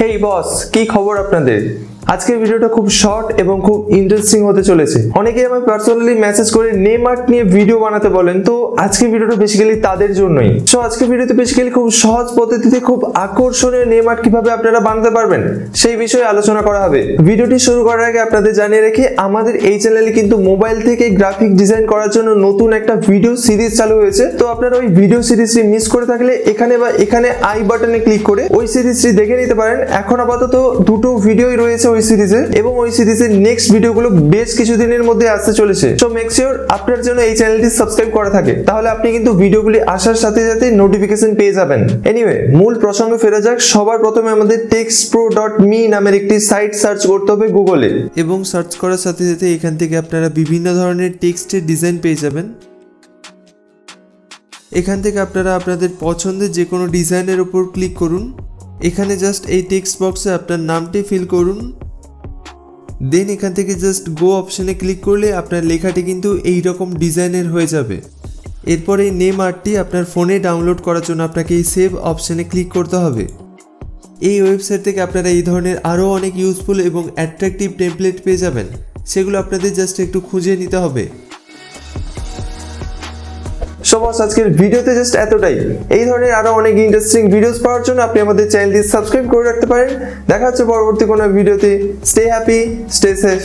হেই বস, কি খবর আপনাদের? আজকের ভিডিওটা খুব শর্ট এবং খুব ইন্টারেস্টিং হতে চলেছে। অনেকেই আমায় পার্সোনালি মেসেজ করে নেম আর্ট নিয়ে ভিডিও বানাতে বলেন, তো আজকের ভিডিওটা বেসিক্যালি তাদের জন্যই। সো আজকের ভিডিওতে বেসিক্যালি খুব সহজ পদ্ধতিতে খুব আকর্ষণীয় নেম আর্ট কিভাবে আপনারা বানাতে পারবেন সেই বিষয়ে আলোচনা করা হবে। ভিডিওটি শুরু করার আগে আপনাদের জানিয়ে রাখি, আমাদের এই চ্যানেলে কিন্তু মোবাইল থেকে গ্রাফিক ডিজাইন করার জন্য নতুন একটা ভিডিও সিরিজ চালু হয়েছে। তো আপনারা ওই ভিডিও সিরিজটি মিস করে থাকলে এখানে আই বাটনে ক্লিক করে ওই সিরিজটি দেখে নিতে পারেন। এখন আপাতত দুটো ভিডিওই রয়েছে ওই সিরিজে, এবং ওই সিরিজের নেক্সট ভিডিওগুলো বেশ কিছুদিনের মধ্যে আসতে চলেছে। সো মেক শিওর আপনার জন্য এই চ্যানেলটি সাবস্ক্রাইব করা থাকে, তাহলে আপনি কিন্তু ভিডিওগুলি আসার সাথে সাথে নোটিফিকেশন পেয়ে যাবেন। এনিওয়ে, মূল প্রসঙ্গে ফেরা যাক। সবার প্রথমে আমাদের textpro.me নামের একটি সাইট সার্চ করতে হবে গুগলে, এবং সার্চ করার সাথে সাথে এখান থেকে আপনারা বিভিন্ন ধরনের টেক্সটের ডিজাইন পেয়ে যাবেন। এখান থেকে আপনারা আপনাদের পছন্দের যে কোনো ডিজাইনের উপর ক্লিক করুন। এখানে জাস্ট এই টেক্সট বক্সে আপনার নামটি ফিল করুন। দেন এখান থেকে জাস্ট গো অপশনে ক্লিক করলে আপনার লেখাটি কিন্তু এই রকম ডিজাইনের হয়ে যাবে। এরপর এই নেম আর্টটি আপনার ফোনে ডাউনলোড করার জন্য আপনাকে এই সেভ অপশনে ক্লিক করতে হবে। এই ওয়েবসাইট থেকে আপনারা এই ধরনের আরও অনেক ইউজফুল এবং অ্যাট্রাকটিভ টেমপ্লেট পেয়ে যাবেন, সেগুলো আপনাদের জাস্ট একটু খুঁজে নিতে হবে। সবাই আজকের ভিডিওতে জাস্ট এতটাই। এই ধরনের আরো অনেক ইন্টারেস্টিং ভিডিওস পাওয়ার জন্য আপনি আমাদের চ্যানেলটি সাবস্ক্রাইব করে রাখতে পারেন। দেখা হচ্ছে পরবর্তী কোনো ভিডিওতে। Stay happy, stay safe.